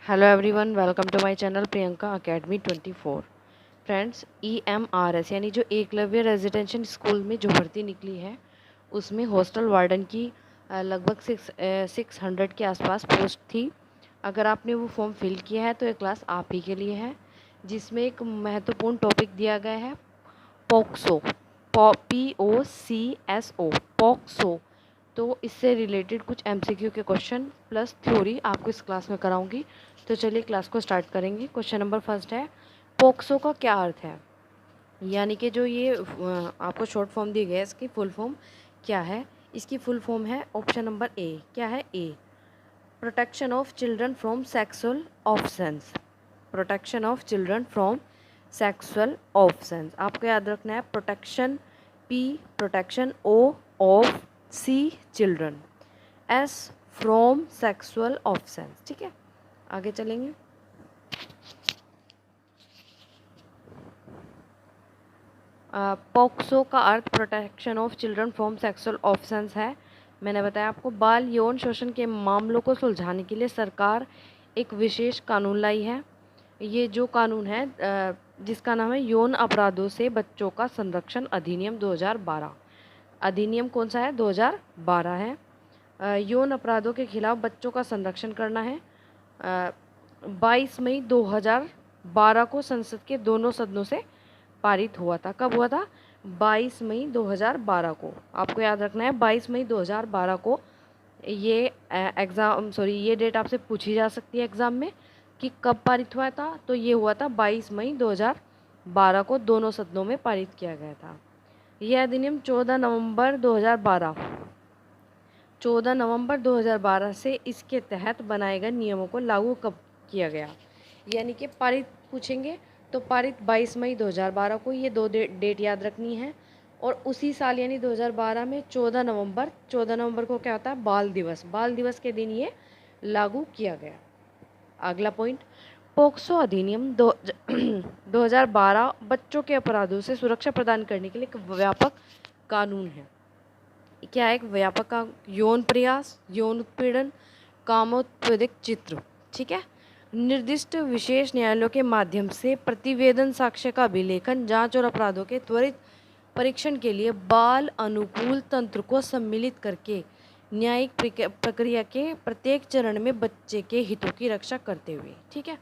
Hello everyone, welcome to my channel Priyanka academy 24। Friends, EMRS यानी जो Eklavya residential school में जो भर्ती निकली है उसमें हॉस्टल वार्डन की लगभग 600 के आसपास पोस्ट थी। अगर आपने वो फॉर्म फिल किया है तो ये क्लास आप ही के लिए है, जिसमें एक महत्वपूर्ण टॉपिक दिया गया है पोक्सो, POCSO, पोक्सो। तो इससे रिलेटेड कुछ MCQ के क्वेश्चन प्लस थ्योरी आपको इस क्लास में कराऊंगी। तो चलिए क्लास को स्टार्ट करेंगे। क्वेश्चन नंबर फर्स्ट है, पोक्सो का क्या अर्थ है? यानी कि जो ये आपको शॉर्ट फॉर्म दी गई है, इसकी फुल फॉर्म क्या है? इसकी फुल फॉर्म है ऑप्शन नंबर ए। क्या है? A, protection of children from sexual offence. Protection of children from sexual offence आपको याद रखना है। Protection P, protection O, of C, children, S, from sexual offence. ठीक है, आगे चलेंगे। पोक्सो का अर्थ protection of children from sexual offence है। मैंने बताया आपको, बाल यौन शोषण के मामलों को सुलझाने के लिए सरकार एक विशेष कानून लाई है। ये जो कानून है जिसका नाम है यौन अपराधों से बच्चों का संरक्षण अधिनियम 2012। अधिनियम कौन सा है? 2012 है। यौन अपराधों के खिलाफ बच्चों का संरक्षण करना है। 22 मई 2012 को संसद के दोनों सदनों से पारित हुआ था। कब हुआ था? 22 मई 2012 को। आपको याद रखना है 22 मई 2012 को। ये ये डेट आपसे पूछी जा सकती है एग्ज़ाम में कि कब पारित हुआ था। तो ये हुआ था 22 मई 2012 को, दोनों सदनों में पारित किया गया था। यह अधिनियम 14 नवंबर 2012 से इसके तहत बनाए गए नियमों को लागू कब किया गया? यानी कि पारित पूछेंगे तो पारित 22 मई 2012 को, ये दो डेट याद रखनी है। और उसी साल यानी 2012 में 14 नवंबर को क्या होता है? बाल दिवस। बाल दिवस के दिन ये लागू किया गया। अगला पॉइंट, पोक्सो अधिनियम 2012 बच्चों के अपराधों से सुरक्षा प्रदान करने के लिए एक व्यापक कानून है। क्या है? एक व्यापक का यौन प्रयास, यौन उत्पीड़न, कामोत्तेजक चित्र। ठीक है, निर्दिष्ट विशेष न्यायालयों के माध्यम से प्रतिवेदन, साक्ष्य का अभिलेखन, जांच और अपराधों के त्वरित परीक्षण के लिए बाल अनुकूल तंत्र को सम्मिलित करके न्यायिक प्रक्रिया के प्रत्येक चरण में बच्चे के हितों की रक्षा करते हुए। ठीक है,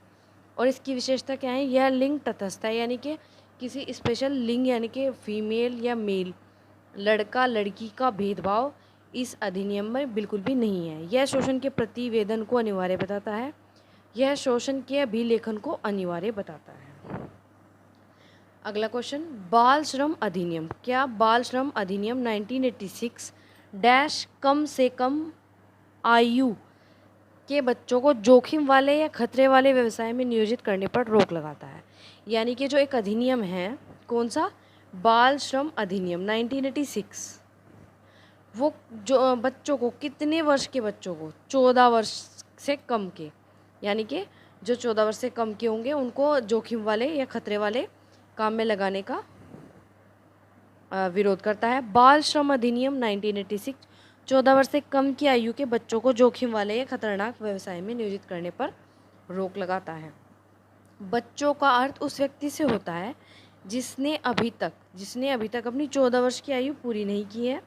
और इसकी विशेषता क्या है? यह लिंग तटस्थ है, यानी कि किसी स्पेशल लिंग यानी कि फीमेल या मेल, लड़का लड़की का भेदभाव इस अधिनियम में बिल्कुल भी नहीं है। यह शोषण के प्रतिवेदन को अनिवार्य बताता है। यह शोषण के अभिलेखन को अनिवार्य बताता है। अगला क्वेश्चन, बाल श्रम अधिनियम। क्या बाल श्रम अधिनियम 1986 डैश कम से कम आयु के बच्चों को जोखिम वाले या खतरे वाले व्यवसाय में नियोजित करने पर रोक लगाता है? यानी कि जो एक अधिनियम है, कौन सा? बाल श्रम अधिनियम 1986, वो जो बच्चों को, कितने वर्ष के बच्चों को? 14 वर्ष से कम के, यानी कि जो 14 वर्ष से कम के होंगे उनको जोखिम वाले या खतरे वाले काम में लगाने का विरोध करता है। बाल श्रम अधिनियम 1986 14 वर्ष से कम की आयु के बच्चों को जोखिम वाले या खतरनाक व्यवसाय में नियोजित करने पर रोक लगाता है। बच्चों का अर्थ उस व्यक्ति से होता है जिसने अभी तक अपनी 14 वर्ष की आयु पूरी नहीं की है।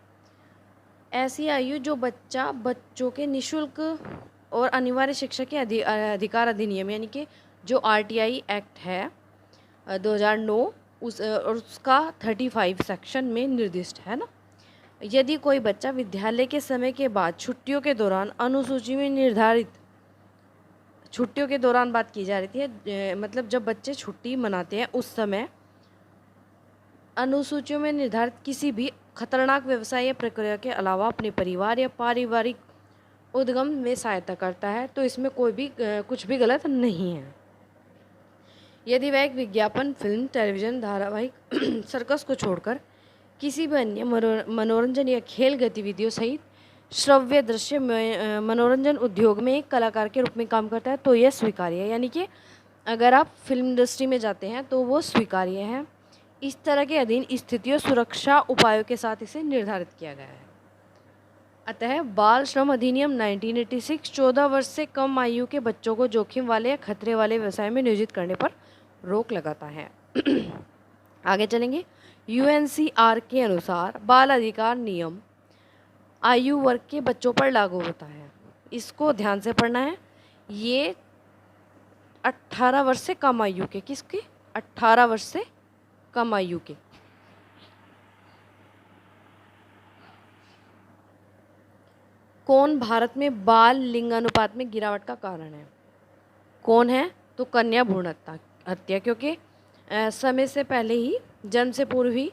ऐसी आयु जो बच्चों के निःशुल्क और अनिवार्य शिक्षा के अधिकार अधिनियम, यानी कि जो RTI एक्ट है 2009, उसका 35 सेक्शन में निर्दिष्ट है ना। यदि कोई बच्चा विद्यालय के समय के बाद छुट्टियों के दौरान अनुसूची में निर्धारित, छुट्टियों के दौरान बात की जा रही थी, मतलब जब बच्चे छुट्टी मनाते हैं उस समय अनुसूचियों में निर्धारित किसी भी खतरनाक व्यवसाय या प्रक्रिया के अलावा अपने परिवार या पारिवारिक उद्गम में सहायता करता है, तो इसमें कोई भी कुछ भी गलत नहीं है। यदि वह एक विज्ञापन, फिल्म, टेलीविज़न धारावाहिक, सर्कस को छोड़कर किसी भी अन्य मनोरंजन या खेल गतिविधियों सहित श्रव्य दृश्य मनोरंजन उद्योग में एक कलाकार के रूप में काम करता है, तो यह स्वीकार्य है। यानी कि अगर आप फिल्म इंडस्ट्री में जाते हैं तो वो स्वीकार्य है। इस तरह के अधीन स्थितियों सुरक्षा उपायों के साथ इसे निर्धारित किया गया है। अतः बाल श्रम अधिनियम 1986 14 वर्ष से कम आयु के बच्चों को जोखिम वाले या खतरे वाले व्यवसाय में नियोजित करने पर रोक लगाता है। आगे चलेंगे। UNCR के अनुसार बाल अधिकार नियम आयु वर्ग के बच्चों पर लागू होता है। इसको ध्यान से पढ़ना है। ये 18 वर्ष से कम आयु के, किसके? 18 वर्ष से कम आयु के। कौन भारत में बाल लिंगानुपात में गिरावट का कारण है? कौन है? तो कन्या भ्रूण हत्या, क्योंकि समय से पहले ही, जन्म से पूर्व ही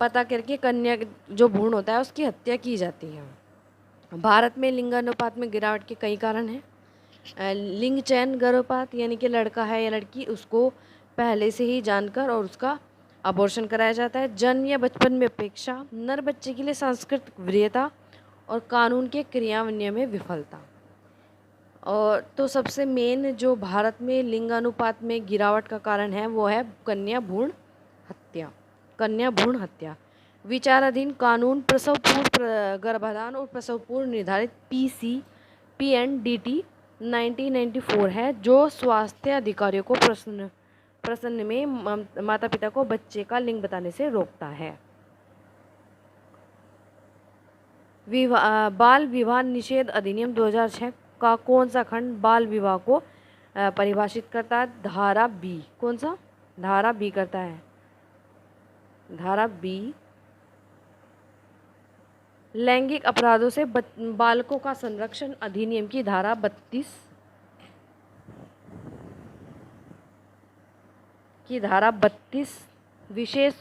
पता करके कन्या जो भ्रूण होता है उसकी हत्या की जाती है। भारत में लिंगानुपात में गिरावट के कई कारण हैं। लिंग चयन गर्भपात, यानी कि लड़का है या लड़की, उसको पहले से ही जानकर और उसका अबॉर्शन कराया जाता है। जन्म या बचपन में अपेक्षा, नर बच्चे के लिए सांस्कृतिक वरीयता और कानून के क्रियान्वयन में विफलता। और तो सबसे मेन जो भारत में लिंगानुपात में गिरावट का कारण है वो है कन्या भ्रूण हत्या। कन्या भ्रूण हत्या विचाराधीन कानून प्रसव पूर्व गर्भाधान और प्रसव पूर्व निर्धारित PCPNDT 1994 है, जो स्वास्थ्य अधिकारियों को प्रश्न में माता पिता को बच्चे का लिंग बताने से रोकता है। बाल विवाह निषेध अधिनियम 2006 का कौन सा खंड बाल विवाह को परिभाषित करता है? धारा B। कौन सा? धारा B करता है। धारा B लैंगिक अपराधों से बालकों का संरक्षण अधिनियम की धारा 32 विशेष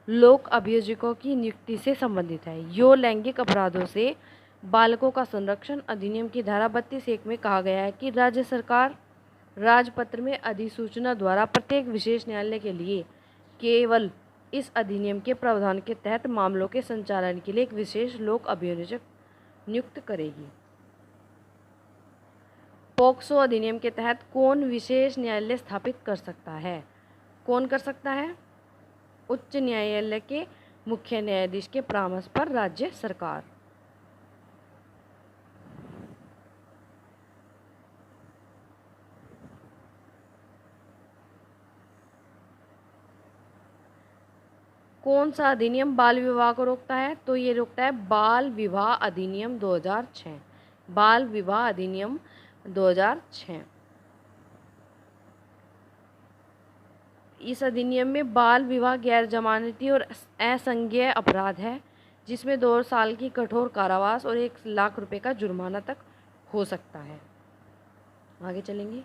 लोक अभियोजकों की नियुक्ति से संबंधित है। यो लैंगिक अपराधों से बालकों का संरक्षण अधिनियम की धारा 32(1) में कहा गया है कि राज्य सरकार राजपत्र में अधिसूचना द्वारा प्रत्येक विशेष न्यायालय के लिए केवल इस अधिनियम के प्रावधान के तहत मामलों के संचालन के लिए एक विशेष लोक अभियोजक नियुक्त करेगी। पॉक्सो अधिनियम के तहत कौन विशेष न्यायालय स्थापित कर सकता है? कौन कर सकता है? उच्च न्यायालय के मुख्य न्यायाधीश के परामर्श पर राज्य सरकार। कौन सा अधिनियम बाल विवाह को रोकता है? तो ये रोकता है बाल विवाह अधिनियम 2006। बाल विवाह अधिनियम 2006। इस अधिनियम में बाल विवाह गैर जमानती और असंज्ञेय अपराध है, जिसमें 2 साल की कठोर कारावास और 1 लाख रुपए का जुर्माना तक हो सकता है। आगे चलेंगे।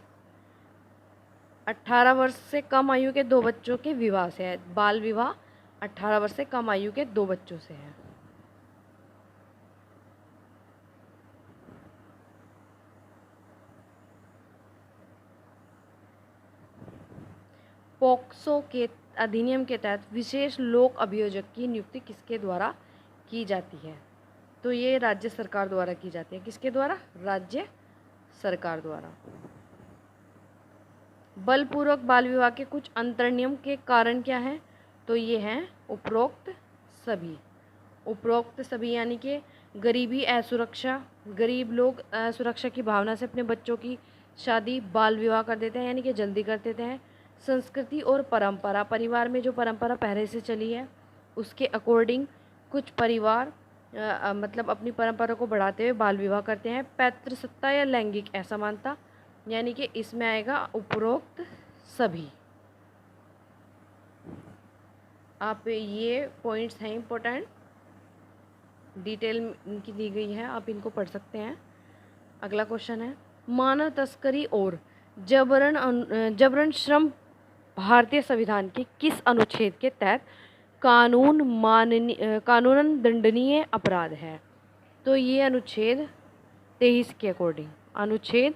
18 वर्ष से कम आयु के 2 बच्चों के विवाह से है। बाल विवाह 18 वर्ष से कम आयु के 2 बच्चों से है। पॉक्सो के अधिनियम के तहत विशेष लोक अभियोजक की नियुक्ति किसके द्वारा की जाती है? तो ये राज्य सरकार द्वारा की जाती है। किसके द्वारा? राज्य सरकार द्वारा। बलपूर्वक बाल विवाह के कुछ अंतर्नियम के कारण क्या है? तो ये हैं उपरोक्त सभी। उपरोक्त सभी यानी कि गरीबी, असुरक्षा, गरीब लोग असुरक्षा की भावना से अपने बच्चों की शादी बाल विवाह कर देते हैं, यानी कि जल्दी कर देते हैं। संस्कृति और परंपरा, परिवार में जो परंपरा पहले से चली है उसके अकॉर्डिंग कुछ परिवार मतलब अपनी परंपरा को बढ़ाते हुए बाल विवाह करते हैं। पैतृसत्ता या लैंगिक असमानता, यानी कि इसमें आएगा उपरोक्त सभी। आप ये पॉइंट्स हैं इम्पोर्टेंट, डिटेल इनकी दी गई है, आप इनको पढ़ सकते हैं। अगला क्वेश्चन है, मानव तस्करी और जबरन श्रम भारतीय संविधान के किस अनुच्छेद के तहत कानूनन दंडनीय अपराध है? तो ये अनुच्छेद 23 के अकॉर्डिंग, अनुच्छेद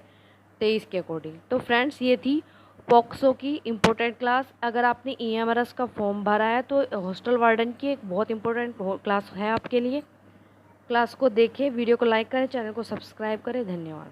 23 के अकॉर्डिंग। तो फ्रेंड्स, ये थी पॉक्सो की इम्पोर्टेंट क्लास। अगर आपने EMRS का फॉर्म भरा है तो हॉस्टल वार्डन की एक बहुत इम्पोर्टेंट क्लास है आपके लिए। क्लास को देखें, वीडियो को लाइक करें, चैनल को सब्सक्राइब करें। धन्यवाद।